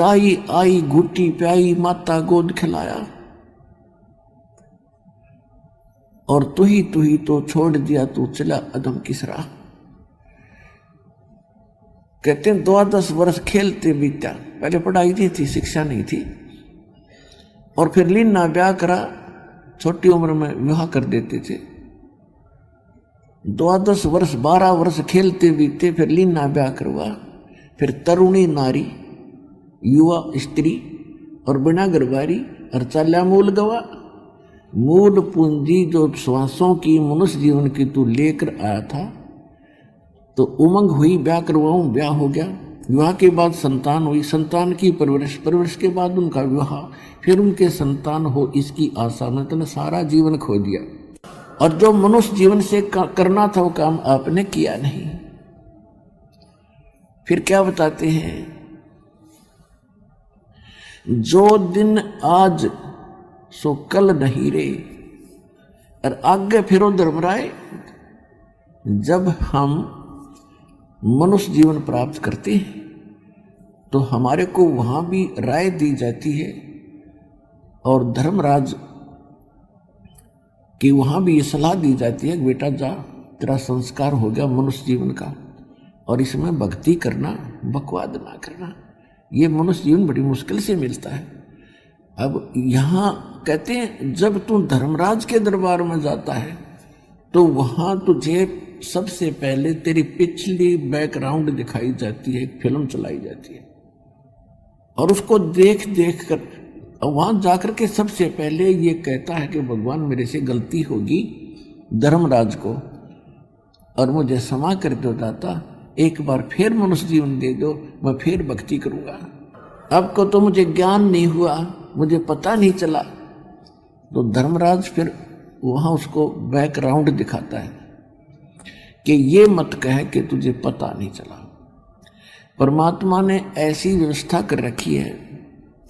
दाई आई घुटी प्याई माता गोद खिलाया, और तू ही तो छोड़ दिया तू चला अदम किस राह। कहते हैं 12 वर्ष खेलते बीता, पहले पढ़ाई नहीं थी, शिक्षा नहीं थी, और फिर लीना ब्याह करा, छोटी उम्र में विवाह कर देते थे। 12 वर्ष 12 वर्ष खेलते बीते, फिर लीना ब्याह करवा, फिर तरुणी नारी युवा स्त्री और बिना गरबारी और चाल्या मूल गवा। मूल पूंजी जो श्वासों की मनुष्य जीवन की तू लेकर आया था, तो उमंग हुई, ब्याह करवाऊं, ब्याह हो गया, विवाह के बाद संतान हुई, संतान की परवरिश, परवरिश के बाद उनका विवाह, फिर उनके संतान हो, इसकी आशा में तुमने सारा जीवन खो दिया, और जो मनुष्य जीवन से करना था वो काम आपने किया नहीं। फिर क्या बताते हैं, जो दिन आज सो कल नहीं रे, और आगे फिरो धर्मराय। जब हम मनुष्य जीवन प्राप्त करते हैं तो हमारे को वहां भी राय दी जाती है, और धर्मराज कि वहां भी ये सलाह दी जाती है कि बेटा जा, तेरा संस्कार हो गया मनुष्य जीवन का, और इसमें भक्ति करना, बकवाद ना करना। ये मनुष्य जीवन बड़ी मुश्किल से मिलता है। अब यहाँ कहते हैं जब तू धर्मराज के दरबार में जाता है तो वहां तुझे सबसे पहले तेरी पिछली बैकग्राउंड दिखाई जाती है, एक फिल्म चलाई जाती है, और उसको देख देख कर वहां जाकर के सबसे पहले ये कहता है कि भगवान मेरे से गलती होगी धर्मराज को, और मुझे क्षमा कर दो दाता, एक बार फिर मनुष्य जीवन दे दो, मैं फिर भक्ति करूंगा। अब को तो मुझे ज्ञान नहीं हुआ, मुझे पता नहीं चला, तो धर्मराज फिर वहां उसको बैकग्राउंड दिखाता है कि ये मत कहे कि तुझे पता नहीं चला। परमात्मा ने ऐसी व्यवस्था कर रखी है,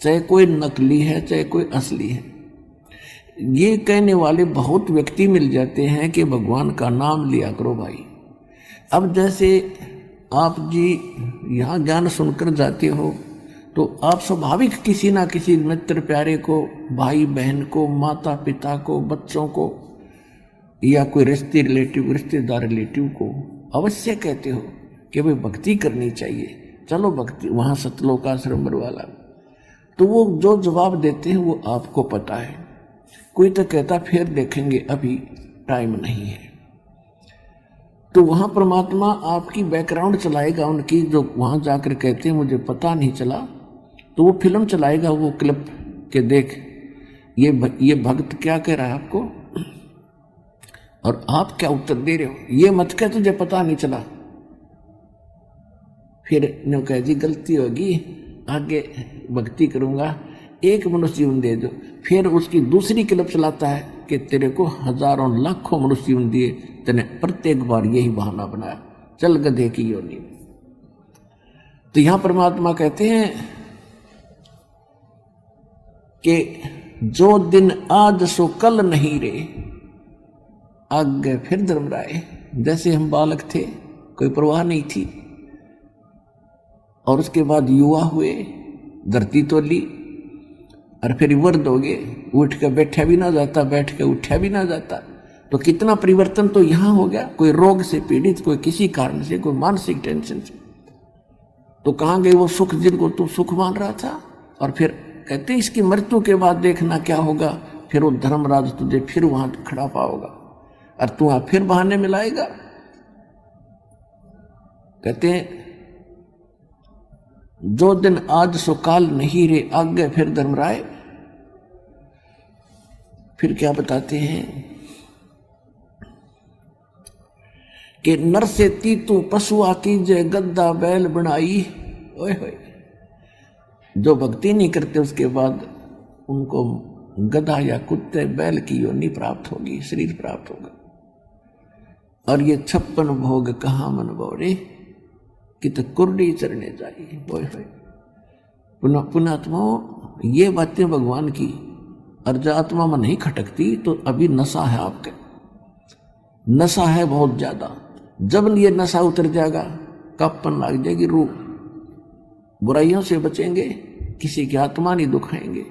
चाहे कोई नकली है चाहे कोई असली है, ये कहने वाले बहुत व्यक्ति मिल जाते हैं कि भगवान का नाम लिया करो भाई। अब जैसे आप जी यहाँ ज्ञान सुनकर जाते हो तो आप स्वाभाविक किसी ना किसी मित्र प्यारे को, भाई बहन को, माता पिता को, बच्चों को, या कोई रिश्तेदार रिलेटिव को अवश्य कहते हो कि भाई भक्ति करनी चाहिए, चलो भक्ति, वहाँ सतलोकाश्रम वाला। तो वो जो जवाब देते हैं वो आपको पता है। कोई तो कहता फिर देखेंगे, अभी टाइम नहीं है। तो वहाँ परमात्मा आपकी बैकग्राउंड चलाएगा उनकी, जो वहाँ जाकर कहते हैं मुझे पता नहीं चला, तो वो फिल्म चलाएगा, वो क्लिप के देख ये भक्त क्या कह रहा है आपको, और आप क्या उत्तर दे रहे हो। ये मत कह तुझे पता नहीं चला, फिर नो कह जी गलती होगी, आगे भक्ति करूंगा, एक मनुष्य जीवन दे दो। फिर उसकी दूसरी क्लिप चलाता है कि तेरे को हजारों लाखों मनुष्य जीवन दिए, तेने प्रत्येक बार यही बहाना बनाया, चल गधे की योनि। तो यहां परमात्मा कहते हैं कि जो दिन आज सो कल नहीं रे, आगे फिर धर्मराय। जैसे हम बालक थे, कोई परवाह नहीं थी, और उसके बाद युवा हुए, धरती तो ली, और फिर वृद्ध हो गए, उठ के बैठा भी ना जाता, बैठ के उठा भी ना जाता। तो कितना परिवर्तन तो यहां हो गया, कोई रोग से पीड़ित, कोई किसी कारण से, कोई मानसिक टेंशन से। तो कहां गए वो सुख जिनको तू सुख मान रहा था। और फिर कहते इसकी मृत्यु के बाद देखना क्या होगा, फिर वो धर्मराज तुझे फिर वहां खड़ा पाओगा, और तू वहां फिर बहाने मिलाएगा। कहते हैं जो दिन आज सो काल नहीं रे, आगे फिर धर्मराय। फिर क्या बताते हैं कि नर से तीतू पशुआ की जय गद्दा बैल बनाई। ओए होए, जो भक्ति नहीं करते उसके बाद उनको गधा या कुत्ते बैल की योनि प्राप्त होगी, शरीर प्राप्त होगा। और ये 56 भोग कहाँ मन बोरे, कि तो कुर्डी चरने जाइए। ओए होए, पुणात्मा, ये बातें भगवान की, और जो आत्मा में नहीं खटकती तो अभी नशा है, आपके नशा है बहुत ज्यादा। जब ये नशा उतर जाएगा, कापन लग जाएगी रूह, बुराइयों से बचेंगे, किसी की आत्मा नहीं दुखाएंगे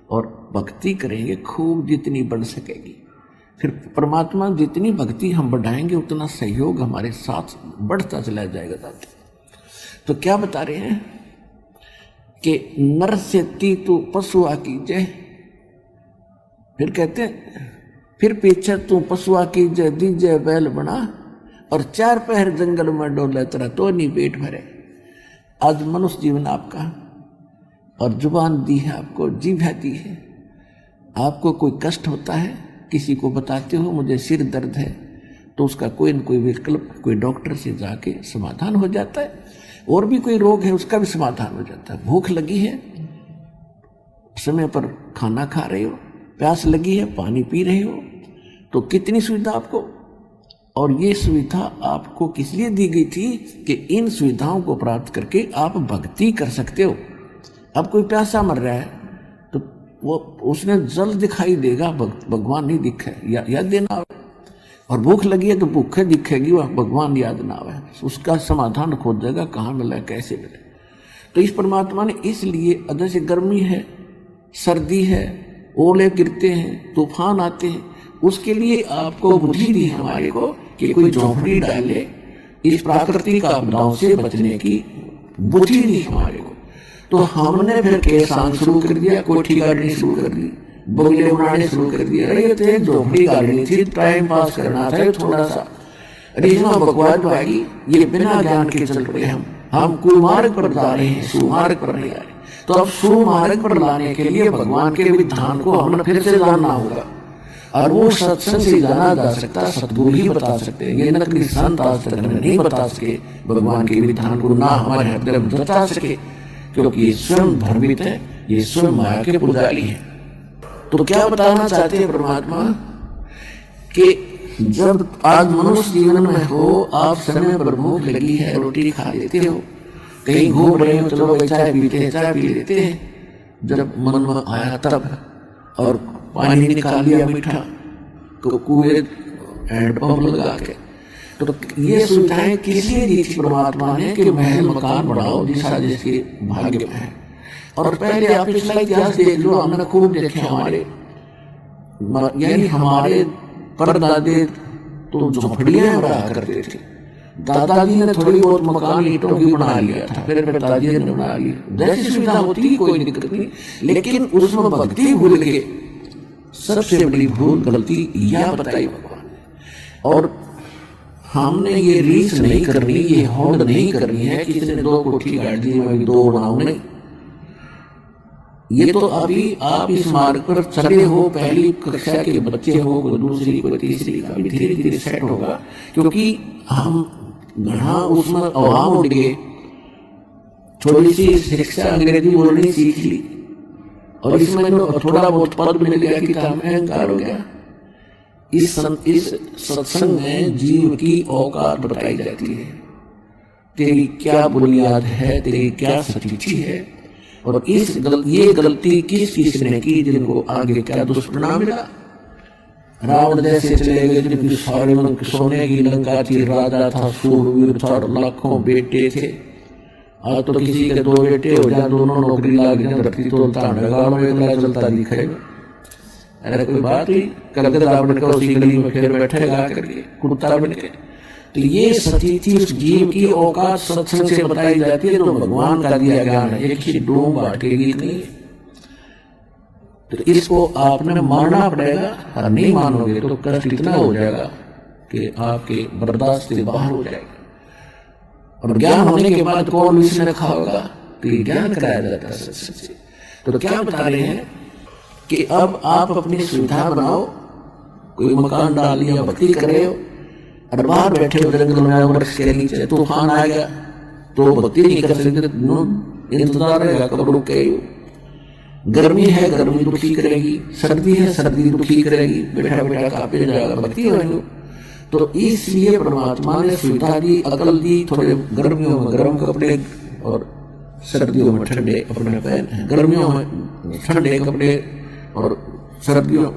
और भक्ति करेंगे खूब जितनी बढ़ सकेगी। फिर परमात्मा जितनी भक्ति हम बढ़ाएंगे उतना सहयोग हमारे साथ बढ़ता चला जाएगा दादा। तो क्या बता रहे हैं कि नर से ती तू पशुआ कीजे, फिर कहते हैं फिर पीछे तू पशुआ कीजे दीजे बैल बना, और 4 पहर जंगल में डोले तेरा तो नहीं पेट भरे। आज मनुष्य जीवन आपका, और जुबान दी है आपको, जीभ दी है। आपको कोई कष्ट होता है, किसी को बताते हो मुझे सिर दर्द है, तो उसका कोई न कोई विकल्प कोई डॉक्टर से जाके समाधान हो जाता है। और भी कोई रोग है उसका भी समाधान हो जाता है। भूख लगी है, समय पर खाना खा रहे हो, प्यास लगी है, पानी पी रहे हो, तो कितनी सुविधा आपको। और ये सुविधा आपको किस लिए दी गई थी कि इन सुविधाओं को प्राप्त करके आप भक्ति कर सकते हो। अब कोई प्यासा मर रहा है तो वो उसने जल दिखाई देगा, भगवान नहीं दिखे याद देना। और भूख लगी है तो भूखे दिखेगी, वह भगवान याद ना आवे, उसका समाधान खोजेगा कहाँ मिला कैसे मिले। तो इस परमात्मा ने इसलिए जैसे गर्मी है, सर्दी है, ओले गिरते हैं, तूफान आते हैं, उसके लिए आपको बुद्धि दी हमारे को कि कोई झोंपड़ी डाले, इस प्राकृतिक आपदाओं से बचने की बुद्धि दी हमारे को। तो हमने फिर किसान शुरू कर दिया, कोठी गाड़नी शुरू कर दी, बगले बनाने शुरू कर दिया। अरे ये तो एक झोंपड़ी गाड़नी थी, टाइम पास करना था थोड़ा सा। अरे इसमें बकवास भागी, ये बिना ज्ञान के चल रहे हम कुमार्ग पर जा रहे हैं, सुमार्ग पर नहीं आ रहे। तो अब सुमार्ग पर लाने के लिए भगवान के विधान को हमने फिर से जानना होगा। और वो सत्संग से जाना जा सकता, सतगुरु ही बता सकते हैं। ये नकली संत आज तक नहीं बता सके भगवान के विधान को, ना हमारे हृदय में बता सके, क्योंकि ये स्वयं भ्रमित है, ये स्वयं माया के पुजारी है। तो क्या बताना चाहते हैं परमात्मा कि जब आज मनुष्य जीवन में हो, आप समय पर भूख लगी है, रोटी खा लेते हो, कहीं घूम रहे हो, चलो भाई चाय पीते हैं, चाय पी लेते हैं। जब मन में आया तब, और पानी निकाल लिया मीठा कुएं हैंडपंप लगा के। तो ये सुविधाएं किस लिए दी थी परमात्मा ने कि महल मकान बढ़ाओ जिसा जिसके भाग्य में है। और पहले आप पिछला इतिहास देख लो, हमने खूब देखे हमारे, यानी हमारे परदादे तो झोपड़ियां रहा करते थे। दादाजी ने थोड़ी बहुत मकान ईंटों की बना लिया था, फिर पिताजी ने बना लिया, जैसी सुविधा होती कोई दिक्कत नहीं, लेकिन उसमें भक्ति भूल के सबसे बड़ी भूल गलती यह बताई भगवान ने। और हमने ये रीस नहीं करनी, ये होड़ नहीं करनी है कि किसी ने 2 कोठी गाड़ दी, मैं भी 2 बनाऊं, नहीं। ये तो अभी आप इस मार्ग पर चले हो, पहली कक्षा के बच्चे हो, कोई दूसरी कोई तीसरी का, भी धीरे धीरे सेट होगा, क्योंकि हम घना उसमें अवाम उड़ गए, थोड़ी सी शिक्षा अंग्रेजी बोलनी सीख ली, और इसमें थोड़ा बहुत पद मिल गया कि काम अहंकार हो गया। इस सत्संग में जीव की औकात बताई जाती है, तेरी क्या बुनियाद है, तेरी क्या सच्ची है, और ये गलती किस ने की, जिनको आगे क्या दुष्परिणाम मिला। रावण जैसे चले गए, जिनकी सारे सोने की लंका थी, राजा था, सूरवीर था, लाखों बेटे थे। आज तो किसी के 2 बेटे हो जाए, दोनों नौकरी लाग जाए, धरती तोलता गाड़ों में चलता दिखेगा। अरे कोई बात ही, कलकत्ता बनकर उसी गली में फिर बैठेगा करके कुर्ता बन के। तो ये स्थिति उस जीव की औकात सत्संग से बताई जाती है, तो भगवान का दिया ज्ञान है, एक ही डूम बांटेगी नहीं। तो इसको आपने मानना पड़ेगा, और नहीं मानोगे तो कष्ट इतना हो जाएगा कि आपके बर्दाश्त से बाहर हो जाएगा। और ज्ञान होने के बाद कौन विष में रखा होगा, तो ये ज्ञान कराया जाता है सत्संग से। तो क्या बता रहे हैं कि अब आप अपनी सुविधा बनाओ, कोई मकान डाल लिया, भक्ति कर रहे हो, और बाहर बैठे हो जंगल में, वृक्ष के नीचे, तूफान आ गया तो भक्ति नहीं कर सकते, इंतजार रहेगा कब रुके। गर्मी है, गर्मी दुखी करेगी, सर्दी है, सर्दी दुखी करेगी, बैठा बैठा कांपे जाएगा, भक्ति होगी। तो इसलिए परमात्मा ने सुविधा दी, अकल दी, थोड़े गर्मियों में गर्म कपड़े और सर्दियों में ठंडे कपड़े पहने, गर्मियों में ठंडे कपड़े और सर्दियों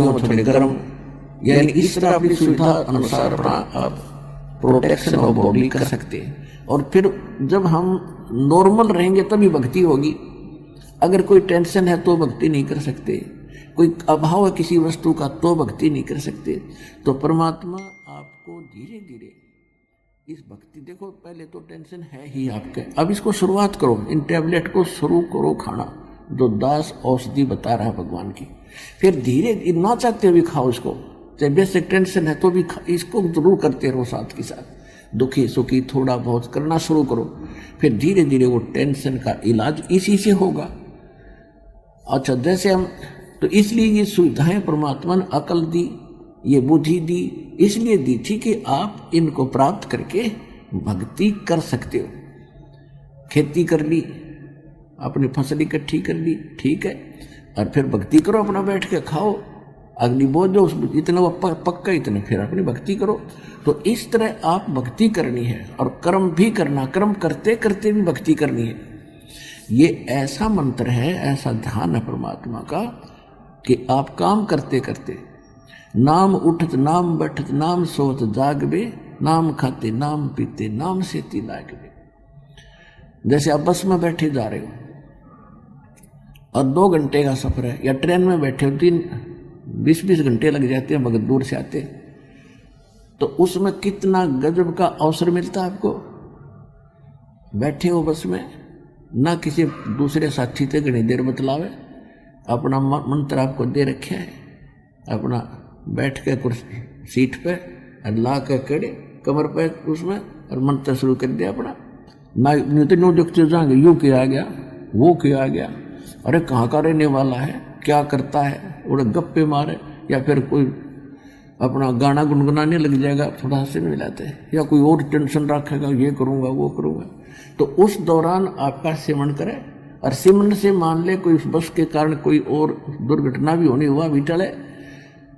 में थोड़े गर्म, यानी इस तरह अपनी सुविधा अनुसार अपना आप प्रोटेक्शन ऑफ बॉडी कर सकते हैं। और फिर जब हम नॉर्मल रहेंगे तभी भक्ति होगी। अगर कोई टेंशन है तो भक्ति नहीं कर सकते, कोई अभाव है किसी वस्तु का तो भक्ति नहीं कर सकते। तो परमात्मा आपको धीरे धीरे इस भक्ति, देखो पहले तो टेंशन है ही आपके, अब इसको शुरुआत करो, इन टैबलेट को शुरू करो खाना, जो दास औषधि बता रहा है भगवान की। फिर धीरे ना चाहते हुए खाओ इसको, चाहे बेसिक टेंशन है तो भी इसको जरूर करते रहो साथ के साथ, दुखी सुखी थोड़ा बहुत करना शुरू करो। फिर धीरे धीरे वो टेंशन का इलाज इसी से होगा। अच्छा, जैसे हम तो इसलिए ये सुविधाएं परमात्मा ने अकल दी, ये बुद्धि दी, इसलिए दी थी कि आप इनको प्राप्त करके भक्ति कर सकते हो। खेती कर ली, अपनी फसल इकट्ठी कर ली, ठीक है, और फिर भक्ति करो, अपना बैठ के खाओ, अग्नि बोझ दो, इतना पक्का इतने, फिर अपनी भक्ति करो। तो इस तरह आप भक्ति करनी है और कर्म भी करना, कर्म करते करते भी भक्ति करनी है। ये ऐसा मंत्र है, ऐसा ध्यान है परमात्मा का कि आप काम करते करते नाम उठत नाम बैठत नाम सोत जागबे, नाम खाते नाम पीते नाम सेती लागबे। जैसे आप बस में बैठे जा रहे हो और 2 घंटे का सफर है, या ट्रेन में बैठे हो 20-20 घंटे लग जाते हैं, बहुत दूर से आते, तो उसमें कितना गजब का अवसर मिलता है आपको। बैठे हो बस में, ना किसी दूसरे साथी से घनी देर बतलावे, अपना मंत्र आपको दे रखे है, अपना बैठ के कुर्सी सीट पे ला के कड़े कमर पे उसमें और मंत्र शुरू कर दिया अपना। ना नो देखते जाएंगे यू किया गया वो किया गया, अरे कहाँ का रहने वाला है, क्या करता है, उड़े गप्पे मारे, या फिर कोई अपना गाना गुनगुनाने लग जाएगा, थोड़ा हंसी में मिलाते हैं, या कोई और टेंशन रखेगा, ये करूँगा वो करूँगा। तो उस दौरान आपका सेवन करे, और सिमरन से मान ले कोई बस के कारण कोई और दुर्घटना भी होनी हुआ भी टले,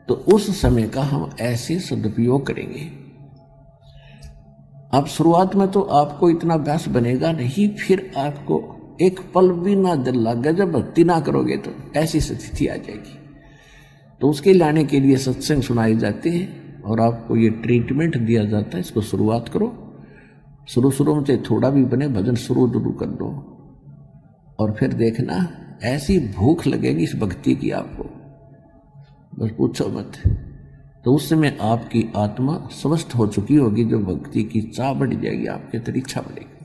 तो उस समय का हम ऐसे सदुपयोग करेंगे। अब शुरुआत में तो आपको इतना अभ्यास बनेगा नहीं, फिर आपको एक पल भी ना दिल लगे, जब भक्ति ना करोगे तो ऐसी स्थिति आ जाएगी। तो उसके लाने के लिए सत्संग सुनाए जाते हैं और आपको ये ट्रीटमेंट दिया जाता है। इसको शुरुआत करो, शुरू में चाहे थोड़ा भी बने, भजन शुरू कर दो, और फिर देखना ऐसी भूख लगेगी इस भक्ति की आपको, बस पूछो मत। तो उस समय आपकी आत्मा स्वस्थ हो चुकी होगी, जो भक्ति की चाह बढ़ जाएगी, आपके अंदर इच्छा बढ़ेगी।